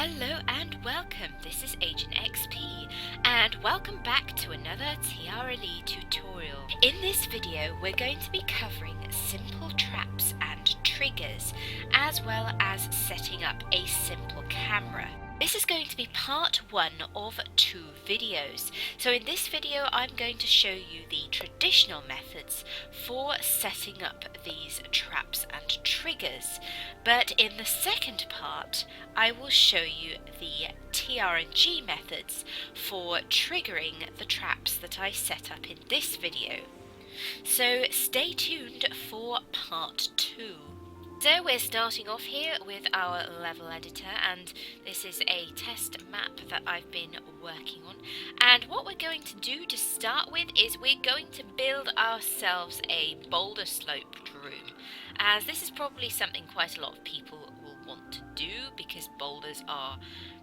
Hello and welcome, this is AgentXP and welcome back to another TRLE tutorial. In this video we're going to be covering simple traps and triggers as well as setting up a simple camera. This is going to be part one of two videos. So in this video I'm going to show you the traditional methods for setting up these traps and triggers. But in the second part I will show you the TRNG methods for triggering the traps that I set up in this video. So stay tuned for part two. So we're starting off here with our level editor, and this is a test map that I've been working on. And what we're going to do to start with is we're going to build ourselves a boulder sloped room, as this is probably something quite a lot of people will want to do because boulders are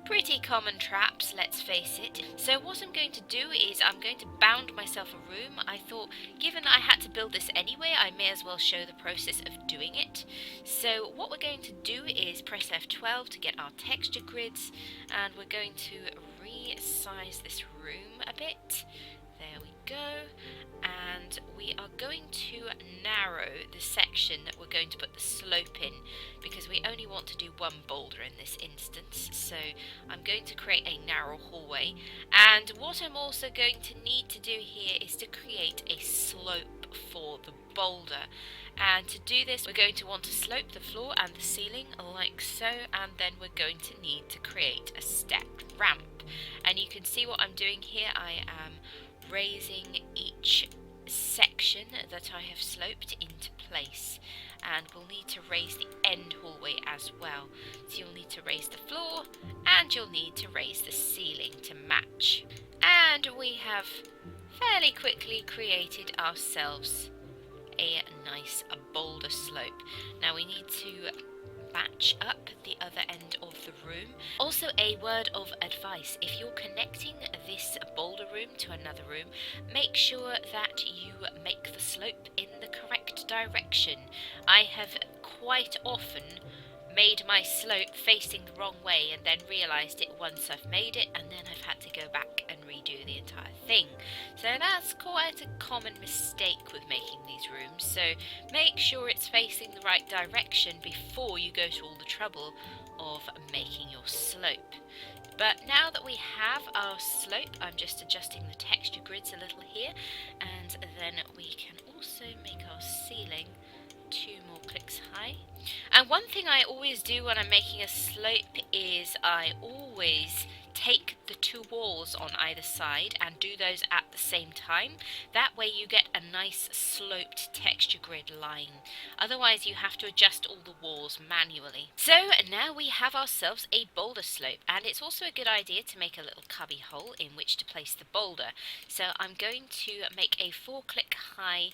pretty common traps, let's face it. So what I'm going to do is I'm going to bound myself a room. I thought given I had to build this anyway, I may as well show the process of doing it. So what we're going to do is press F12 to get our texture grids, and we're going to resize this room a bit. There we go. And we are going to narrow the section that we're going to put the slope in, because we only want to do one boulder in this instance. So I'm going to create a narrow hallway, and what I'm also going to need to do here is to create a slope for the boulder. And to do this we're going to want to slope the floor and the ceiling like so, and then we're going to need to create a stepped ramp. And you can see what I'm doing here. I am raising each section that I have sloped into place, and we'll need to raise the end hallway as well. So you'll need to raise the floor and you'll need to raise the ceiling to match. And we have fairly quickly created ourselves a nice boulder slope. Now we need to match up the other end of the room. Also, a word of advice: if you're connecting this boulder room to another room, make sure that you make the slope in the correct direction. I have quite often made my slope facing the wrong way and then realised it once I've made it, and then I've had to go back and redo the entire thing. So that's quite a common mistake with making these rooms, so make sure it's facing the right direction before you go to all the trouble of making your slope. But now that we have our slope, I'm just adjusting the texture grids a little here, and then we can also make our ceiling 2 more clicks high. And one thing I always do when I'm making a slope is I always take the two walls on either side and do those at the same time. That way you get a nice sloped texture grid line. Otherwise you have to adjust all the walls manually. So now we have ourselves a boulder slope, and it's also a good idea to make a little cubby hole in which to place the boulder. So I'm going to make a 4-click high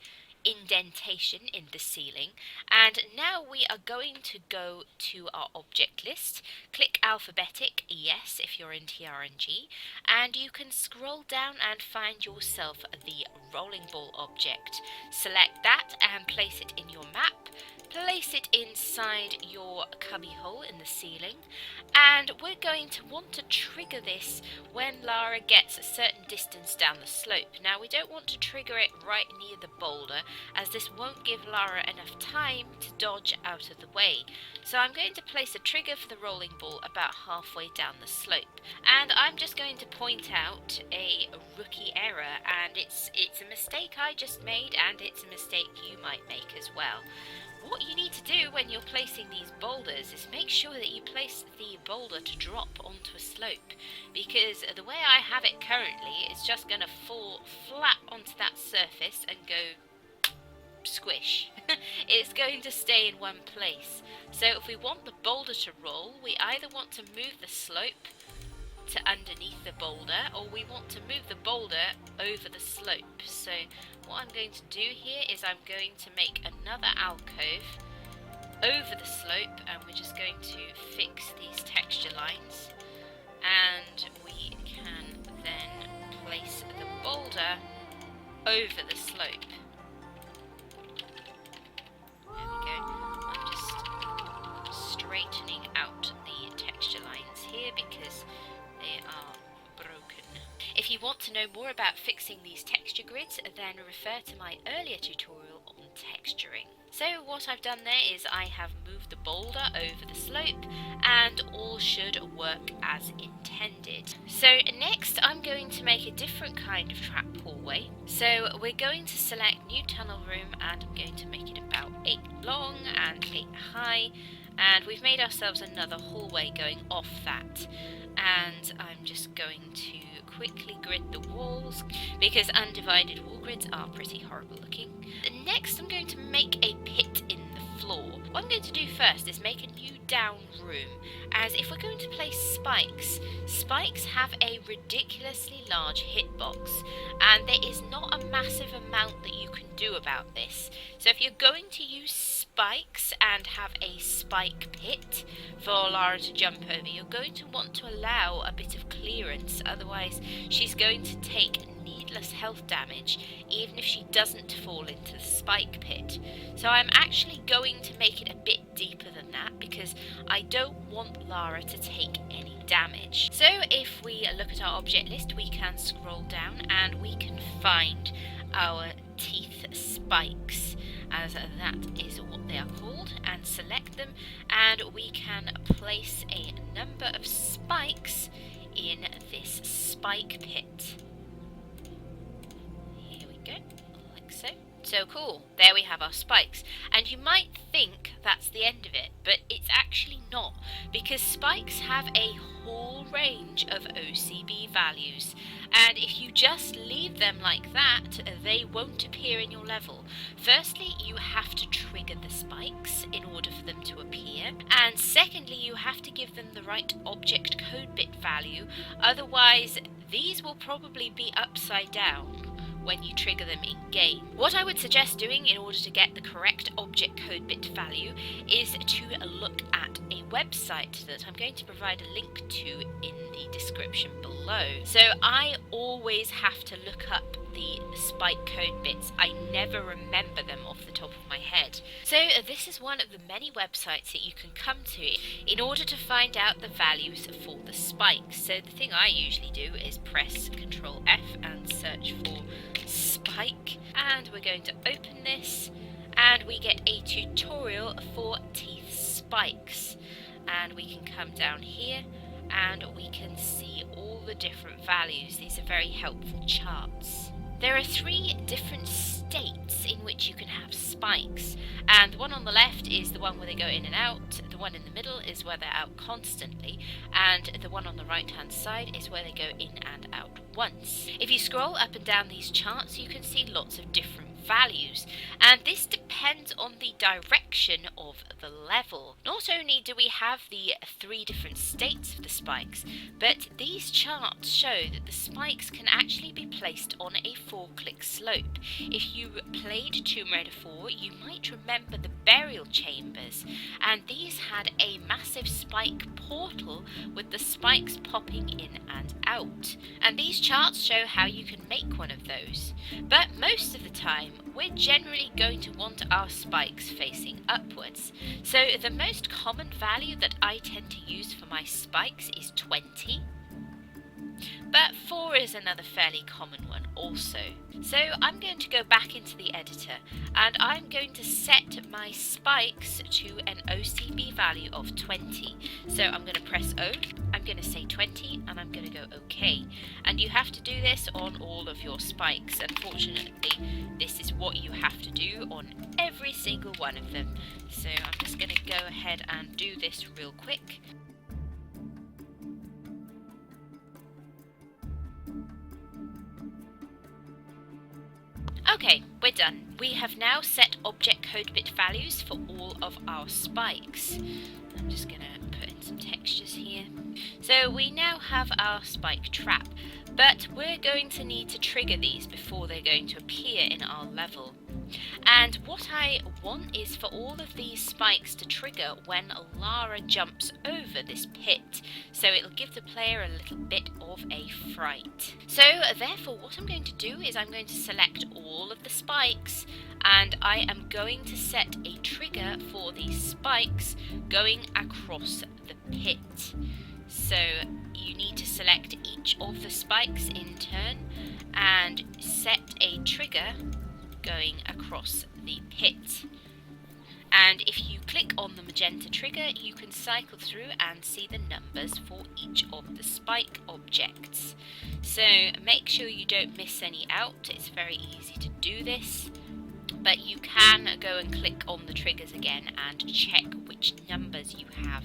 indentation in the ceiling, and now we are going to go to our object list. Click alphabetic yes if you're in TRNG, and you can scroll down and find yourself the rolling ball object. Select that and place it in your map. Place it inside your cubby hole in the ceiling, and we're going to want to trigger this when Lara gets a certain distance down the slope. Now we don't want to trigger it right near the boulder, as this won't give Lara enough time to dodge out of the way. So I'm going to place a trigger for the rolling ball about halfway down the slope, and I'm just going to point out a rookie error, and it's a mistake I just made, and it's a mistake you might make as well. What you need to do when you're placing these boulders is make sure that you place the boulder to drop onto a slope, because the way I have it currently, it's just going to fall flat onto that surface and go squish. It's going to stay in one place. So if we want the boulder to roll, we either want to move the slope to underneath the boulder, or we want to move the boulder over the slope. So what I'm going to do here is I'm going to make another alcove over the slope, and we're just going to fix these texture lines, and we can then place the boulder over the slope. There we go. I'm just straightening out the texture lines here you want to know more about fixing these texture grids, then refer to my earlier tutorial on texturing. So what I've done there is I have moved the boulder over the slope and all should work as intended. So next I'm going to make a different kind of trap hallway. So we're going to select new tunnel room and I'm going to make it about 8 long and 8 high, and we've made ourselves another hallway going off that. And I'm just going to quickly grid the walls because undivided wall grids are pretty horrible looking. Next I'm going to make a pit in the floor. What I'm going to do first is make a new down room, as if we're going to place spikes have a ridiculously large hitbox and there is not a massive amount that you can do about this. So if you're going to use spikes and have a spike pit for Lara to jump over, you're going to want to allow a bit of clearance, otherwise she's going to take needless health damage even if she doesn't fall into the spike pit. So I'm actually going to make it a bit deeper than that because I don't want Lara to take any damage. So if we look at our object list, we can scroll down and we can find our teeth spikes, as that is what they are called, and select them, and we can place a number of spikes in this spike pit. Here we go, like so. So cool, there we have our spikes, and you might think that's the end of it, but it's actually not, because spikes have a whole range of OCB values, and if you just leave them like that, they won't appear in your level. Firstly, you have to trigger the spikes in order for them to appear, and secondly, you have to give them the right object code bit value, otherwise these will probably be upside down when you trigger them in game. What I would suggest doing in order to get the correct object code bit value is to look at a website that I'm going to provide a link to in the description below. So I always have to look up the spike code bits. I never remember them off the top of my head. So this is one of the many websites that you can come to in order to find out the values for the spikes. So the thing I usually do is press Ctrl F and search for spike, and we're going to open this and we get a tutorial for teeth spikes, and we can come down here and we can see all the different values. These are very helpful charts. There are 3 different states in which you can have spikes, and the one on the left is the one where they go in and out, the one in the middle is where they're out constantly, and the one on the right hand side is where they go in and out once. If you scroll up and down these charts, you can see lots of different values, and this depends on the direction of the level. Not only do we have the 3 different states of the spikes, but these charts show that the spikes can actually be placed on a 4-click slope. If you played Tomb Raider 4, you might remember the burial chambers, and these had a massive spike portal with the spikes popping in and out, and these charts show how you can make one of those. But most of the time we're generally going to want our spikes facing upwards, so the most common value that I tend to use for my spikes is 20. But 4 is another fairly common one also. So I'm going to go back into the editor and I'm going to set my spikes to an OCB value of 20. So I'm going to press O, I'm going to say 20 and I'm going to go OK. And you have to do this on all of your spikes. Unfortunately, this is what you have to do on every single one of them. So I'm just going to go ahead and do this real quick. Okay, we're done. We have now set object code bit values for all of our spikes. I'm just going to put in some textures here. So we now have our spike trap, but we're going to need to trigger these before they're going to appear in our level. And what I want is for all of these spikes to trigger when Lara jumps over this pit, so it'll give the player a little bit of a fright. So therefore what I'm going to do is I'm going to select all of the spikes and I am going to set a trigger for these spikes going across the pit. So you need to select each of the spikes in turn and set a trigger going across the pit. And if you click on the magenta trigger, you can cycle through and see the numbers for each of the spike objects. So make sure you don't miss any out. It's very easy to do this, but you can go and click on the triggers again and check which numbers you have.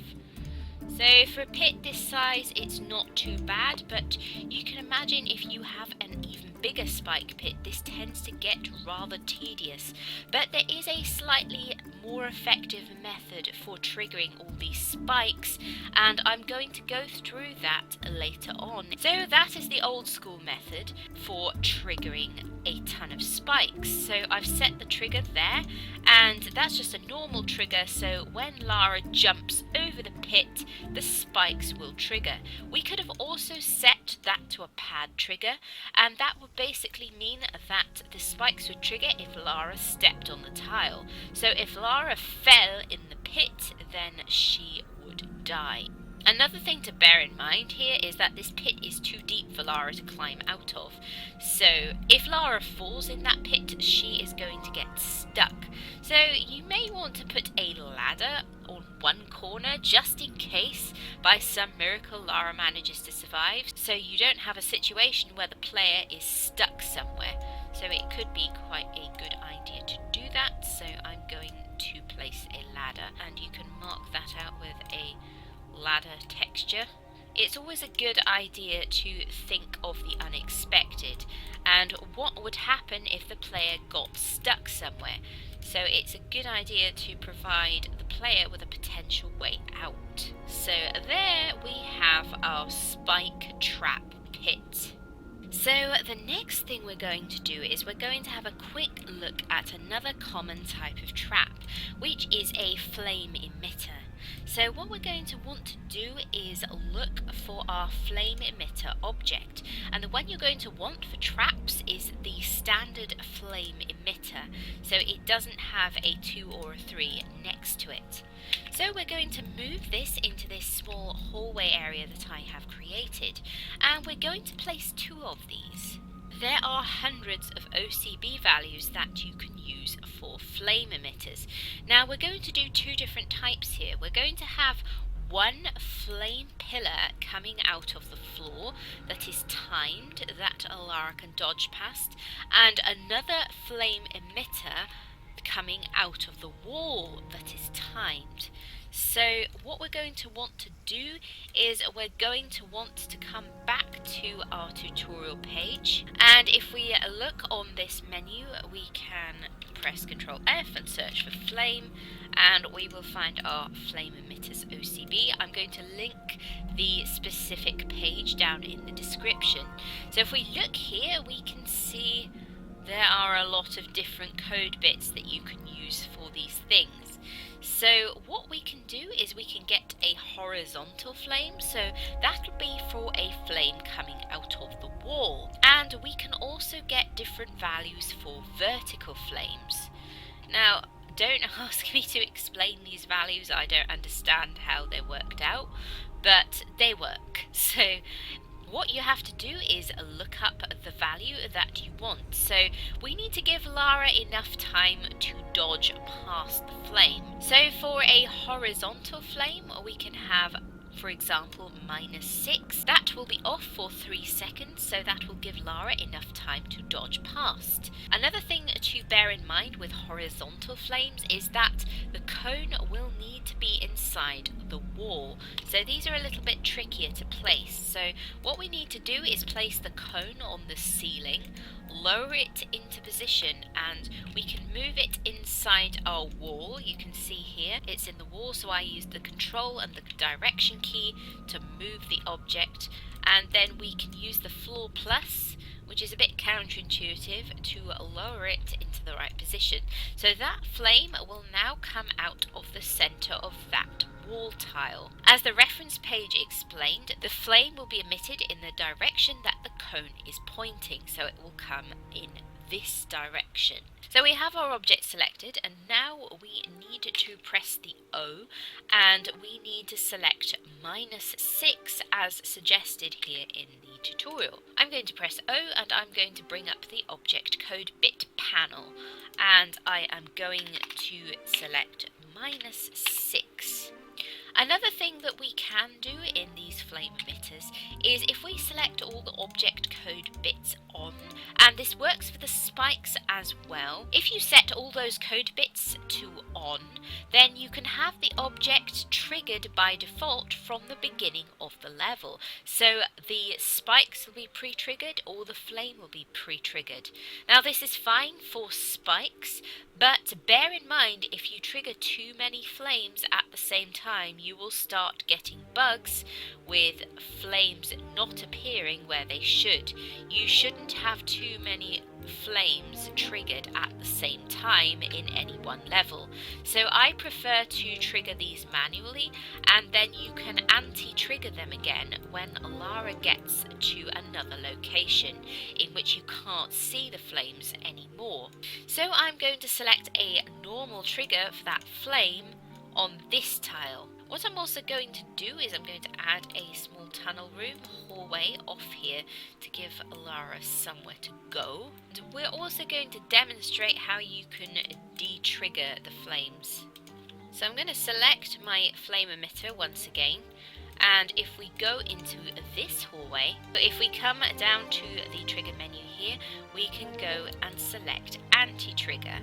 So for a pit this size, it's not too bad, but you can imagine if you have an even bigger spike pit, this tends to get rather tedious. But there is a slightly more effective method for triggering all these spikes, and I'm going to go through that later on. So that is the old school method for triggering a ton of spikes. So I've set the trigger there, and that's just a normal trigger, so when Lara jumps over the pit, the spikes will trigger. We could have also set that to a pad trigger, and that would basically mean that the spikes would trigger if Lara stepped on the tile. So if Lara fell in the pit, then she would die. Another thing to bear in mind here is that this pit is too deep for Lara to climb out of. So if Lara falls in that pit, she is going to get stuck. So you may want to put a ladder on one corner just in case by some miracle Lara manages to survive, so you don't have a situation where the player is stuck somewhere. So it could be quite a good idea to do that. So I'm going to place a ladder, and you can mark that out with a ladder texture. It's always a good idea to think of the unexpected and what would happen if the player got stuck somewhere. So it's a good idea to provide the player with a potential way out. So there we have our spike trap pit. So the next thing we're going to do is we're going to have a quick look at another common type of trap, which is a flame emitter. So what we're going to want to do is look for our flame emitter object, and the one you're going to want for traps is the standard flame emitter, so it doesn't have a 2 or a 3 next to it. So we're going to move this into this small hallway area that I have created, and we're going to place 2 of these. There are hundreds of OCB values that you can use for flame emitters. Now we're going to do 2 different types here. We're going to have one flame pillar coming out of the floor that is timed, that Lara can dodge past, and another flame emitter coming out of the wall that is timed. So what we're going to want to do is we're going to want to come back to our tutorial page, and if we look on this menu we can press Ctrl F and search for flame, and we will find our flame emitters OCB. I'm going to link the specific page down in the description. So if we look here we can see there are a lot of different code bits that you can use for these things. So what we can do is we can get a horizontal flame, so that'll be for a flame coming out of the wall. And we can also get different values for vertical flames. Now, don't ask me to explain these values, I don't understand how they're worked out, but they work. So what you have to do is look up the value that you want. So we need to give Lara enough time to dodge past the flame. So for a horizontal flame we can have, for example, -6. That will be off for 3 seconds, so that will give Lara enough time to dodge past. Another thing to bear in mind with horizontal flames is that the cone will need to be inside the wall. So these are a little bit trickier to place. So what we need to do is place the cone on the ceiling, lower it into position, and we can move it inside our wall. You can see here it's in the wall, so I use the control and the direction key to move the object, and then we can use the floor plus, which is a bit counterintuitive, to lower it into the right position. So that flame will now come out of the center of that wall tile. As the reference page explained, the flame will be emitted in the direction that the cone is pointing, so it will come in this direction. So we have our object selected, and now we need to press the O, and we need to select -6 as suggested here in the tutorial. I'm going to press O, and I'm going to bring up the object code bit panel, and I am going to select -6. Another thing that we can do in these flame emitters is if we select all the object code bits on, and this works for the spikes as well, if you set all those code bits to on, then you can have the object triggered by default from the beginning of the level. So the spikes will be pre-triggered or the flame will be pre-triggered. Now this is fine for spikes, but bear in mind if you trigger too many flames at the same time, you will start getting bugs with flames not appearing where they should. You shouldn't have too many flames triggered at the same time in any one level. So I prefer to trigger these manually, and then you can anti-trigger them again when Lara gets to another location in which you can't see the flames anymore. So I'm going to select a normal trigger for that flame on this tile. What I'm also going to do is I'm going to add a small tunnel room hallway off here to give Lara somewhere to go. And we're also going to demonstrate how you can de-trigger the flames. So I'm going to select my flame emitter once again, and if we go into this hallway, if we come down to the trigger menu here, we can go and select anti-trigger,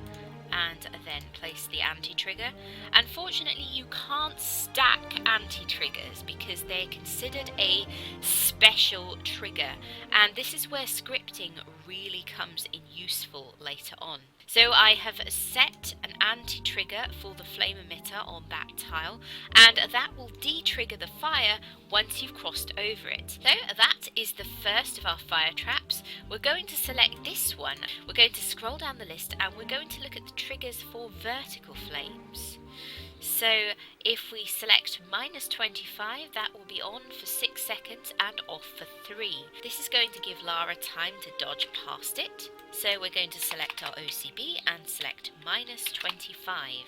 and then place the anti-trigger. Unfortunately, you can't stack anti-triggers because they're considered a special trigger, and this is where scripting really comes in useful later on. So I have set an anti-trigger for the flame emitter on that tile, and that will de-trigger the fire once you've crossed over it. So that is the first of our fire traps. We're going to select this one. We're going to scroll down the list and we're going to look at the triggers for vertical flames. So if we select -25, that will be on for 6 seconds and off for 3. This is going to give Lara time to dodge past it. So we're going to select our OCB and select -25.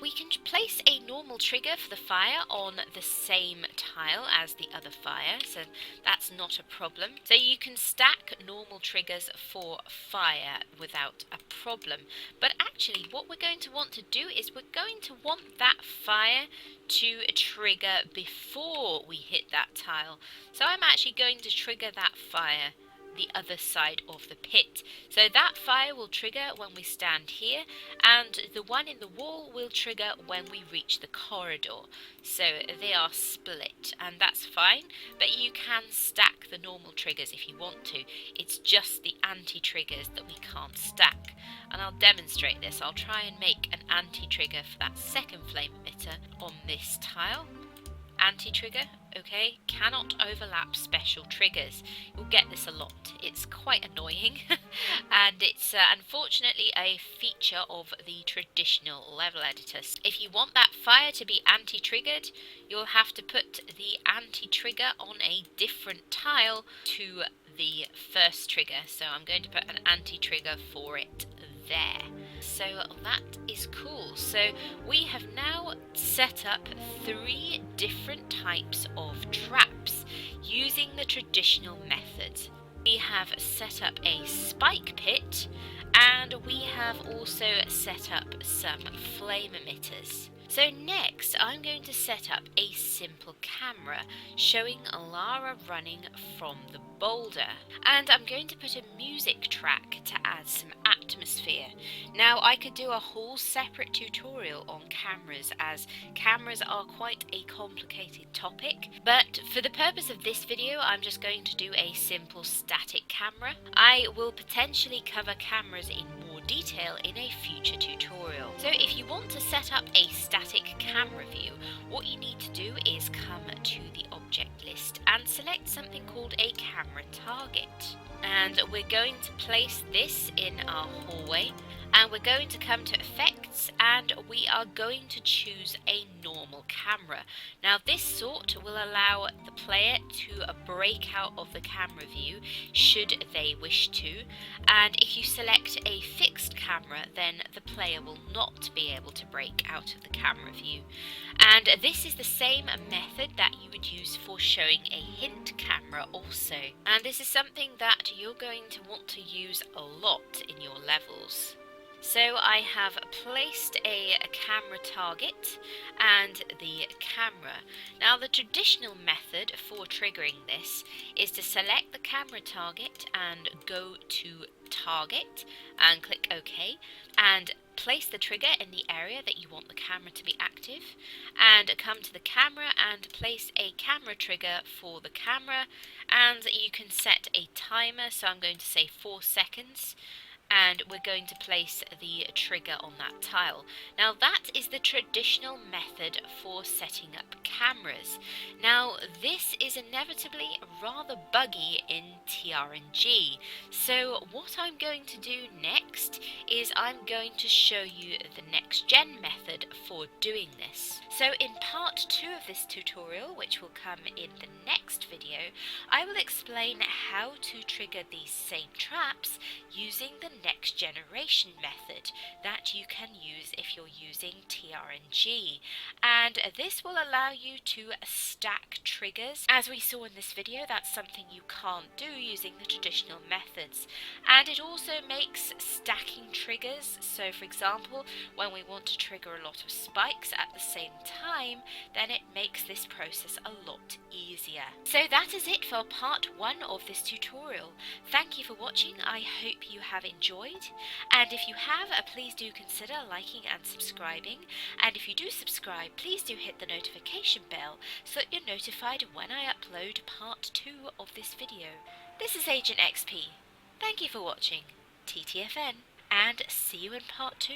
We can place a normal trigger for the fire on the same tile as the other fire, so that's not a problem. So you can stack normal triggers for fire without a problem. But actually what we're going to want to do is we're going to want that fire to trigger before we hit that tile. So I'm actually going to trigger that fire the other side of the pit. So that fire will trigger when we stand here, and the one in the wall will trigger when we reach the corridor. So they are split, and that's fine, but you can stack the normal triggers if you want to. It's just the anti-triggers that we can't stack. And I'll demonstrate this. I'll try and make an anti-trigger for that second flame emitter on this tile. Anti-trigger, okay, cannot overlap special triggers. You'll get this a lot. It's quite annoying and it's unfortunately a feature of the traditional level editor. If you want that fire to be anti-triggered, you'll have to put the anti-trigger on a different tile to the first trigger. So I'm going to put an anti-trigger for it there. So that is cool. So we have now set up 3 different types of traps using the traditional methods. We have set up a spike pit, and we have also set up some flame emitters. So next I'm going to set up a simple camera showing Lara running from the boulder, and I'm going to put a music track to add some atmosphere. Now I could do a whole separate tutorial on cameras, as cameras are quite a complicated topic, but for the purpose of this video I'm just going to do a simple static camera. I will potentially cover cameras in more detail in a future tutorial. So if you want to set up a static camera view, what you need to do is come to the object list and select something called a camera target. And we're going to place this in our hallway, And we're going to come to effects, and we are going to choose a normal camera. Now this sort will allow the player to break out of the camera view should they wish to, and if you select a fixed camera then the player will not be able to break out of the camera view. And this is the same method that you would use for showing a hint camera also, and this is something that you're going to want to use a lot in your levels. So I have placed a camera target and the camera. Now the traditional method for triggering this is to select the camera target and go to target and click OK, and place the trigger in the area that you want the camera to be active, and come to the camera and place a camera trigger for the camera, and you can set a timer, so I'm going to say 4 seconds. And we're going to place the trigger on that tile. Now that is the traditional method for setting up cameras. Now this is inevitably rather buggy in TRNG, so what I'm going to do next is I'm going to show you the next gen method for doing this. So in part 2 of this tutorial, which will come in the next video, I will explain how to trigger these same traps using the next generation method that you can use if you're using TRNG, and this will allow you to stack triggers. As we saw in this video, that's something you can't do using the traditional methods, and it also makes stacking triggers. So for example, when we want to trigger a lot of spikes at the same time, then it makes this process a lot easier. So that is it for part 1 of this tutorial. Thank you for watching. I hope you have enjoyed, and if you have, please do consider liking and subscribing, and if you do subscribe, please do hit the notification bell so that you're notified when I upload part 2 of this video. This is AgentXP. Thank you for watching, TTFN, and see you in part 2.